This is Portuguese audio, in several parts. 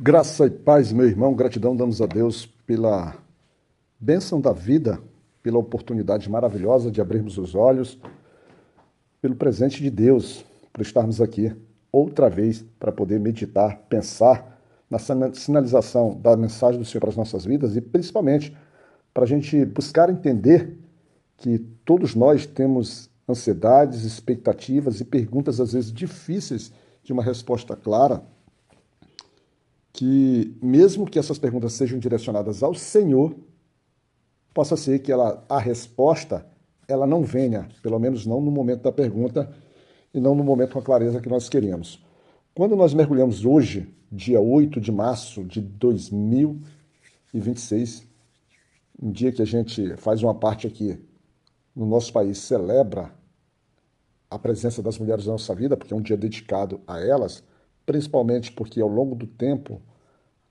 Graça e paz, meu irmão, gratidão damos a Deus pela bênção da vida, pela oportunidade maravilhosa de abrirmos os olhos, pelo presente de Deus, por estarmos aqui outra vez para poder meditar, pensar na sinalização da mensagem do Senhor para as nossas vidas e principalmente para a gente buscar entender que todos nós temos ansiedades, expectativas e perguntas às vezes difíceis de uma resposta clara, que mesmo que essas perguntas sejam direcionadas ao Senhor, possa ser que a resposta ela não venha, pelo menos não no momento da pergunta e não no momento com a clareza que nós queríamos. Quando nós mergulhamos hoje, dia 8 de março de 2026, um dia que a gente faz uma parte aqui no nosso país, celebra a presença das mulheres na nossa vida, porque é um dia dedicado a elas, principalmente porque ao longo do tempo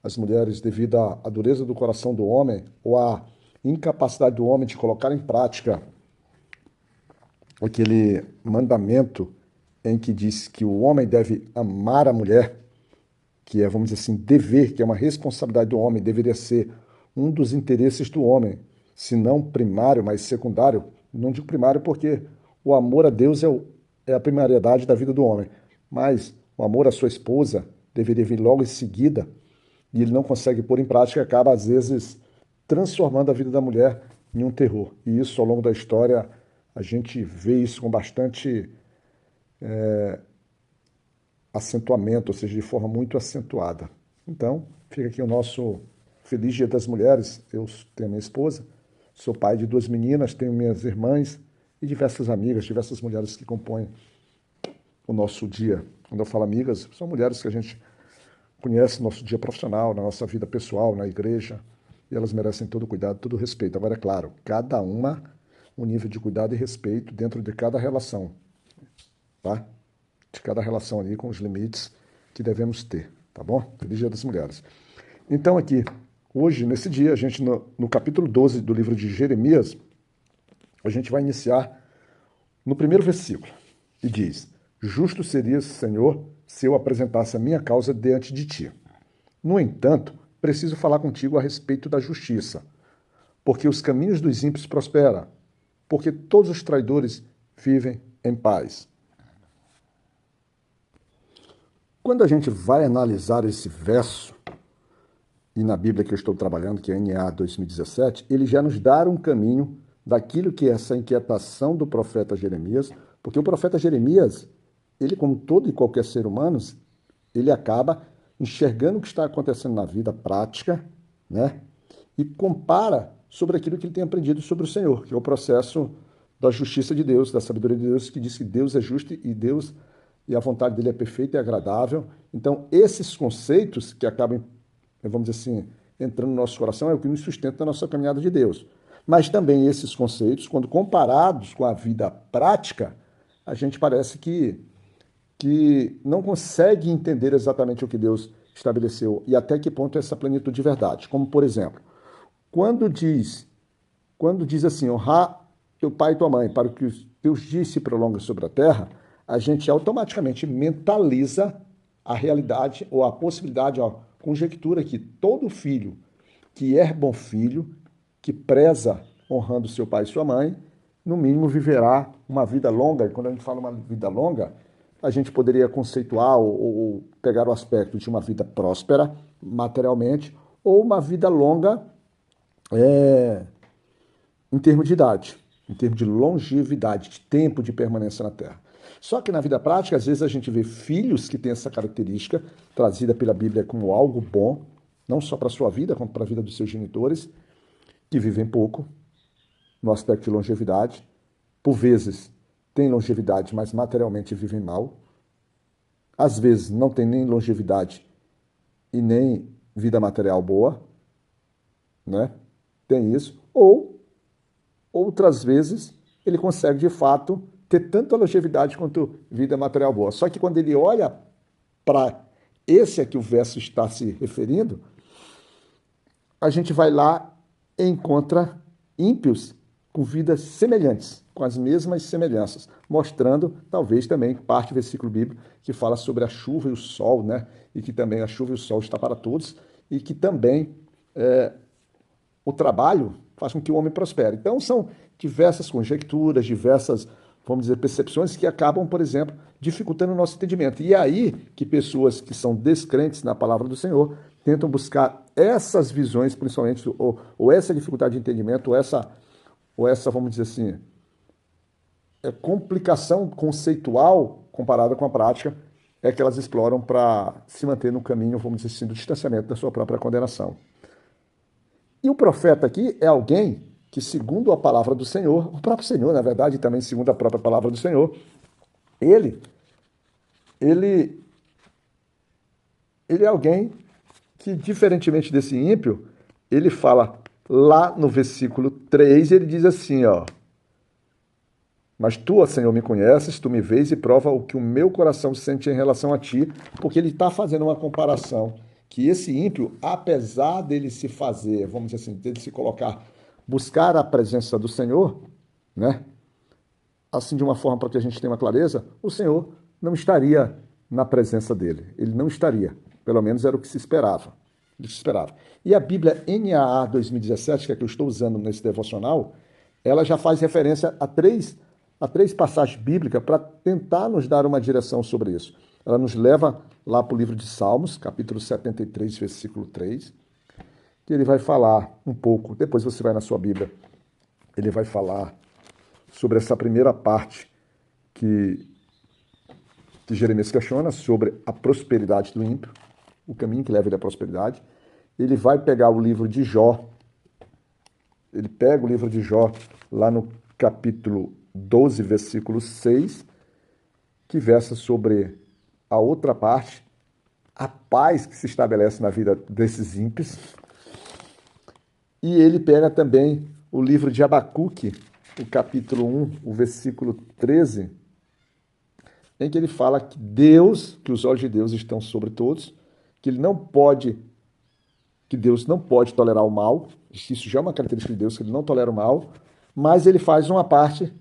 as mulheres, devido à dureza do coração do homem ou à incapacidade do homem de colocar em prática aquele mandamento em que diz que o homem deve amar a mulher, que é, vamos dizer assim, dever, que é uma responsabilidade do homem, deveria ser um dos interesses do homem, se não primário, mas secundário. Não digo primário porque o amor a Deus é a primariedade da vida do homem, mas o amor à sua esposa deveria vir logo em seguida, e ele não consegue pôr em prática, acaba às vezes transformando a vida da mulher em um terror. E isso, ao longo da história, a gente vê isso com bastante acentuamento, ou seja, de forma muito acentuada. Então, fica aqui o nosso feliz Dia das Mulheres. Eu tenho minha esposa, sou pai de duas meninas, tenho minhas irmãs e diversas amigas, diversas mulheres que compõem o nosso dia. Quando eu falo amigas, são mulheres que a gente conhece no nosso dia profissional, na nossa vida pessoal, na igreja, e elas merecem todo o cuidado, todo o respeito. Agora, é claro, cada uma um nível de cuidado e respeito dentro de cada relação, tá? De cada relação ali com os limites que devemos ter, tá bom? Feliz Dia das Mulheres. Então, aqui, hoje, nesse dia, a gente, no capítulo 12 do livro de Jeremias, a gente vai iniciar no primeiro versículo, e diz: Justo seria, Senhor, se eu apresentasse a minha causa diante de ti. No entanto, preciso falar contigo a respeito da justiça, porque os caminhos dos ímpios prosperam, porque todos os traidores vivem em paz. Quando a gente vai analisar esse verso, e na Bíblia que eu estou trabalhando, que é NA 2017, ele já nos dá um caminho daquilo que é essa inquietação do profeta Jeremias, porque o profeta Jeremias, ele, como todo e qualquer ser humano, ele acaba enxergando o que está acontecendo na vida prática, né? E compara sobre aquilo que ele tem aprendido sobre o Senhor, que é o processo da justiça de Deus, da sabedoria de Deus, que diz que Deus é justo e a vontade dele é perfeita e agradável. Então, esses conceitos que acabam, vamos dizer assim, entrando no nosso coração, é o que nos sustenta na nossa caminhada de Deus. Mas também esses conceitos, quando comparados com a vida prática, a gente parece que não consegue entender exatamente o que Deus estabeleceu e até que ponto é essa plenitude de verdade. Como, por exemplo, quando diz, quando diz assim, honrar teu pai e tua mãe, para que os teus dias se prolonguem sobre a terra, a gente automaticamente mentaliza a realidade ou a possibilidade, a conjectura que todo filho que é bom filho, que preza honrando seu pai e sua mãe, no mínimo viverá uma vida longa. E quando a gente fala uma vida longa, a gente poderia conceituar ou pegar o aspecto de uma vida próspera materialmente ou uma vida longa em termos de idade, em termos de longevidade, de tempo de permanência na Terra. Só que na vida prática, às vezes a gente vê filhos que têm essa característica, trazida pela Bíblia como algo bom, não só para a sua vida, como para a vida dos seus genitores, que vivem pouco, no aspecto de longevidade. Por vezes têm longevidade, mas materialmente vivem mal. Às vezes não tem nem longevidade e nem vida material boa, né? Tem isso. Ou outras vezes ele consegue de fato ter tanta longevidade quanto vida material boa. Só que quando ele olha para esse a que o verso está se referindo, a gente vai lá e encontra ímpios com vidas semelhantes, com as mesmas semelhanças, mostrando talvez também parte do versículo bíblico que fala sobre a chuva e o sol, né? E que também a chuva e o sol está para todos, e que também o trabalho faz com que o homem prospere. Então são diversas conjecturas, diversas, vamos dizer, percepções que acabam, por exemplo, dificultando o nosso entendimento. E é aí que pessoas que são descrentes na palavra do Senhor tentam buscar essas visões, principalmente, ou essa dificuldade de entendimento, ou essa, vamos dizer assim, complicação conceitual comparada com a prática, é que elas exploram para se manter no caminho, vamos dizer assim, do distanciamento da sua própria condenação. E o profeta aqui é alguém que, segundo a palavra do Senhor, o próprio Senhor, na verdade, e também segundo a própria palavra do Senhor, ele é alguém que, diferentemente desse ímpio, ele fala lá no versículo 3, ele diz assim, ó: mas tu, ó Senhor, me conheces, tu me vês e prova o que o meu coração sente em relação a ti, porque ele está fazendo uma comparação que esse ímpio, apesar dele se fazer, vamos dizer assim, dele se colocar, buscar a presença do Senhor, né? Assim, de uma forma para que a gente tenha uma clareza, o Senhor não estaria na presença dele. Ele não estaria. Pelo menos era o que se esperava. E a Bíblia NAA 2017, que é a que eu estou usando nesse devocional, ela já faz referência a três passagens bíblicas para tentar nos dar uma direção sobre isso. Ela nos leva lá para o livro de Salmos, capítulo 73, versículo 3, que ele vai falar um pouco, depois você vai na sua Bíblia, ele vai falar sobre essa primeira parte que Jeremias questiona sobre a prosperidade do ímpio, o caminho que leva ele à prosperidade. Ele vai pegar o livro de Jó, ele pega o livro de Jó lá no capítulo 12, versículo 6, que versa sobre a outra parte, a paz que se estabelece na vida desses ímpios. E ele pega também o livro de Abacuque, o capítulo 1, o versículo 13, em que ele fala que Deus, que os olhos de Deus estão sobre todos, que Deus não pode tolerar o mal, isso já é uma característica de Deus, que ele não tolera o mal, mas ele faz uma parte,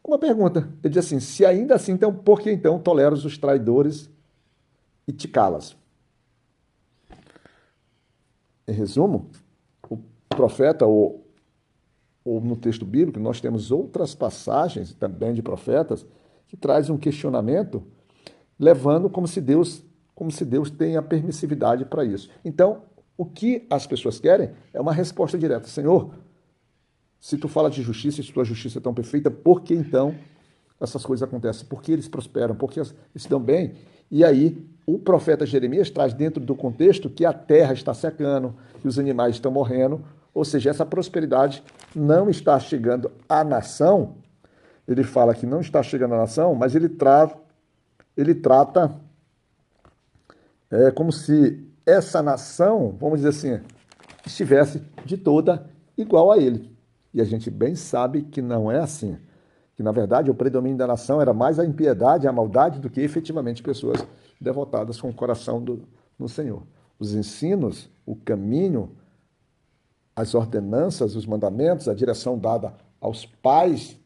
uma pergunta, ele diz assim: se ainda assim, então, por que então toleras os traidores e te calas? Em resumo, o profeta, ou no texto bíblico, nós temos outras passagens também de profetas que trazem um questionamento, levando como se Deus tenha permissividade para isso. Então, o que as pessoas querem é uma resposta direta. Senhor, se tu fala de justiça, se tua justiça é tão perfeita, por que então essas coisas acontecem? Por que eles prosperam? Por que eles se dão bem? E aí, o profeta Jeremias traz dentro do contexto que a terra está secando, que os animais estão morrendo, ou seja, essa prosperidade não está chegando à nação. Ele fala que não está chegando à nação, mas ele trata como se essa nação, vamos dizer assim, estivesse de toda igual a ele. E a gente bem sabe que não é assim. Que, na verdade, o predomínio da nação era mais a impiedade, a maldade, do que efetivamente pessoas devotadas com o coração no Senhor. Os ensinos, o caminho, as ordenanças, os mandamentos, a direção dada aos pais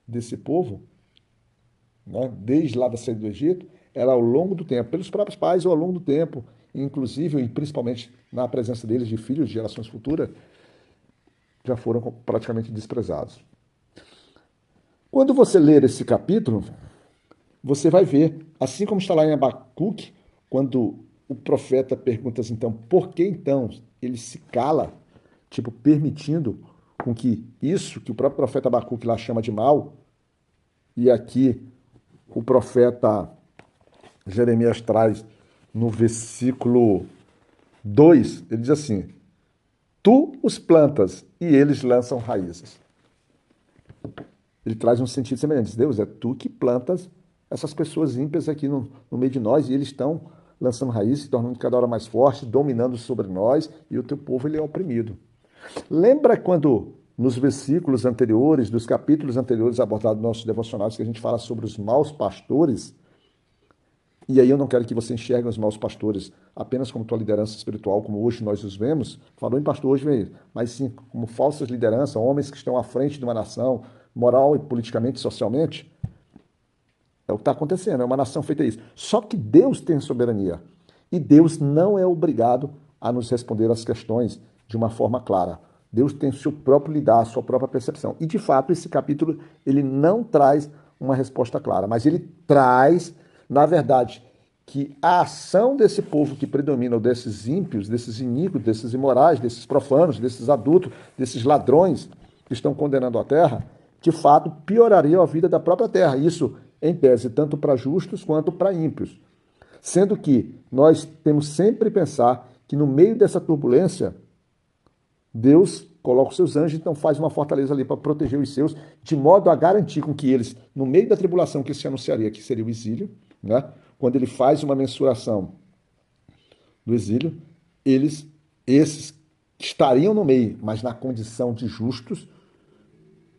desse povo, né, desde lá da saída do Egito, era ao longo do tempo, pelos próprios pais ou ao longo do tempo, inclusive e principalmente na presença deles de filhos de gerações futuras, já foram praticamente desprezados. Quando você ler esse capítulo, você vai ver, assim como está lá em Abacuque, quando o profeta pergunta assim, então, por que então ele se cala, tipo, permitindo com que isso, que o próprio profeta Abacuque lá chama de mal, e aqui o profeta Jeremias traz no versículo 2, ele diz assim: tu os plantas e eles lançam raízes. Ele traz um sentido semelhante. Deus, é tu que plantas essas pessoas ímpias aqui no meio de nós, e eles estão lançando raízes, se tornando cada hora mais fortes, dominando sobre nós, e o teu povo ele é oprimido. Lembra quando, nos versículos anteriores, dos capítulos anteriores abordados nos nossos devocionais, que a gente fala sobre os maus pastores? E aí eu não quero que você enxergue os maus pastores apenas como tua liderança espiritual, como hoje nós os vemos. Falou em pastor hoje, veio, mas sim como falsas lideranças, homens que estão à frente de uma nação, moral e politicamente, socialmente. É o que está acontecendo, é uma nação feita isso. Só que Deus tem soberania. E Deus não é obrigado a nos responder as questões de uma forma clara. Deus tem o seu próprio lidar, a sua própria percepção. E, de fato, esse capítulo ele não traz uma resposta clara, mas ele traz, na verdade, que a ação desse povo que predomina, ou desses ímpios, desses iníquos, desses imorais, desses profanos, desses adultos, desses ladrões que estão condenando a terra, de fato pioraria a vida da própria terra. Isso, em tese, tanto para justos quanto para ímpios. Sendo que nós temos sempre que pensar que no meio dessa turbulência, Deus coloca os seus anjos, então faz uma fortaleza ali para proteger os seus, de modo a garantir com que eles, no meio da tribulação que se anunciaria, que seria o exílio, né? Quando ele faz uma mensuração do exílio, esses que estariam no meio, mas na condição de justos,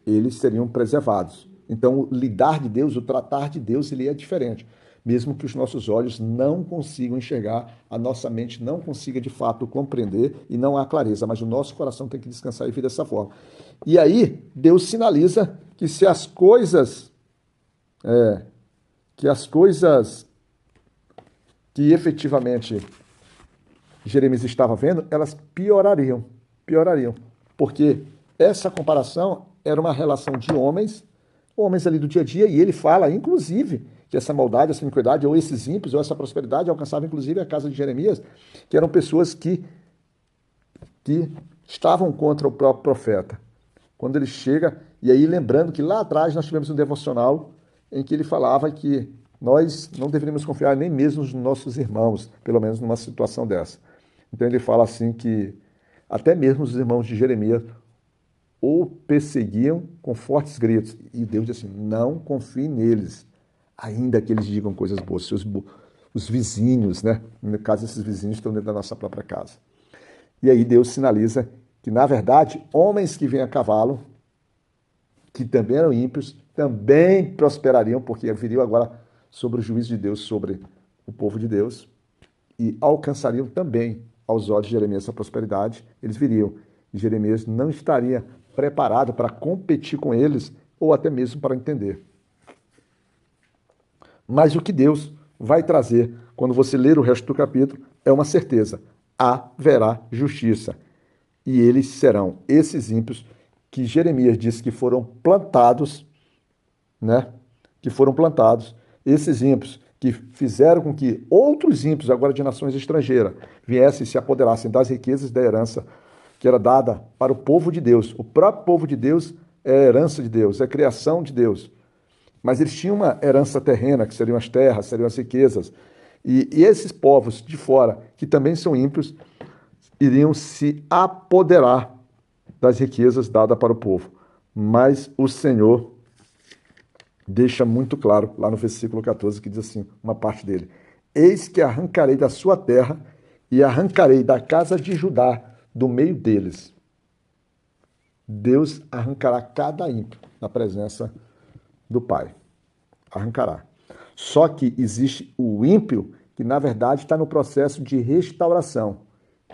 eles seriam preservados. Então, o lidar de Deus, o tratar de Deus, ele é diferente. Mesmo que os nossos olhos não consigam enxergar, a nossa mente não consiga de fato compreender e não há clareza, mas o nosso coração tem que descansar e vir dessa forma. E aí, Deus sinaliza que se as coisas, que as coisas que efetivamente Jeremias estava vendo, elas piorariam, porque essa comparação era uma relação de homens ali do dia a dia, e ele fala, inclusive, que essa maldade, essa iniquidade, ou esses ímpios, ou essa prosperidade alcançava, inclusive, a casa de Jeremias, que eram pessoas que estavam contra o próprio profeta. Quando ele chega, e aí lembrando que lá atrás nós tivemos um devocional em que ele falava que nós não deveríamos confiar nem mesmo nos nossos irmãos, pelo menos numa situação dessa. Então ele fala assim que até mesmo os irmãos de Jeremias o perseguiam com fortes gritos. E Deus diz assim, não confie neles, ainda que eles digam coisas boas. Os vizinhos, né? No caso, esses vizinhos estão dentro da nossa própria casa. E aí Deus sinaliza que, na verdade, homens que vêm a cavalo, que também eram ímpios, também prosperariam, porque viriam agora sobre o juízo de Deus, sobre o povo de Deus, e alcançariam também, aos olhos de Jeremias, essa prosperidade, eles viriam. E Jeremias não estaria preparado para competir com eles, ou até mesmo para entender. Mas o que Deus vai trazer, quando você ler o resto do capítulo, é uma certeza. Haverá justiça. E eles serão esses ímpios que Jeremias disse que foram plantados, né? Que foram plantados, esses ímpios que fizeram com que outros ímpios, agora de nações estrangeiras, viessem e se apoderassem das riquezas da herança que era dada para o povo de Deus. O próprio povo de Deus é herança de Deus, é criação de Deus. Mas eles tinham uma herança terrena, que seriam as terras, seriam as riquezas. E esses povos de fora, que também são ímpios, iriam se apoderar das riquezas dadas para o povo. Mas o Senhor deixa muito claro, lá no versículo 14, que diz assim, uma parte dele, eis que arrancarei da sua terra e arrancarei da casa de Judá do meio deles. Deus arrancará cada ímpio na presença do Pai. Arrancará. Só que existe o ímpio que, na verdade, está no processo de restauração.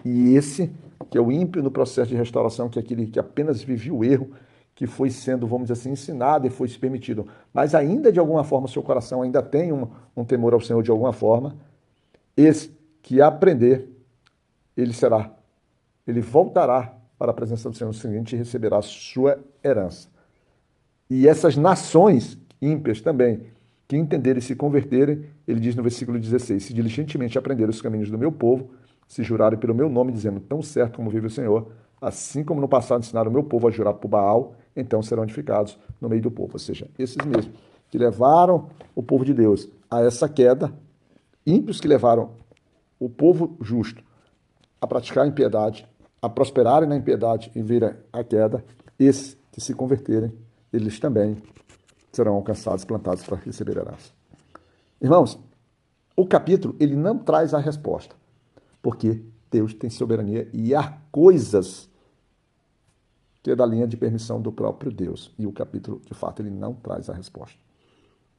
E esse, que é o ímpio no processo de restauração, que é aquele que apenas vivia o erro, que foi sendo, vamos dizer assim, ensinado e foi se permitido. Mas ainda, de alguma forma, seu coração ainda tem um temor ao Senhor de alguma forma. Esse que aprender, ele voltará para a presença do Senhor seguinte e receberá a sua herança. E essas nações ímpias também, que entenderem e se converterem, ele diz no versículo 16, se diligentemente aprenderem os caminhos do meu povo, se jurarem pelo meu nome, dizendo, tão certo como vive o Senhor, assim como no passado ensinaram o meu povo a jurar por Baal, então serão edificados no meio do povo. Ou seja, esses mesmos que levaram o povo de Deus a essa queda, ímpios que levaram o povo justo a praticar a impiedade, a prosperarem na impiedade e virem a queda, esses que se converterem, eles também serão alcançados, plantados para receber a herança. Irmãos, o capítulo ele não traz a resposta, porque Deus tem soberania e há coisas que é da linha de permissão do próprio Deus. E o capítulo, de fato, ele não traz a resposta.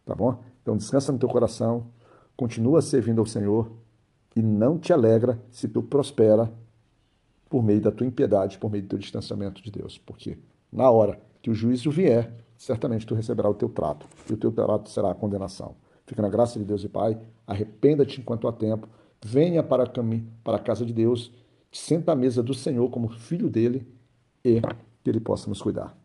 Tá bom? Então descansa no teu coração, continua servindo ao Senhor e não te alegra se tu prospera por meio da tua impiedade, por meio do teu distanciamento de Deus. Porque na hora que o juízo vier, certamente tu receberás o teu trato, e o teu trato será a condenação. Fica na graça de Deus e Pai, arrependa-te enquanto há tempo, venha para a casa de Deus, senta à mesa do Senhor como filho dele e que ele possa nos cuidar.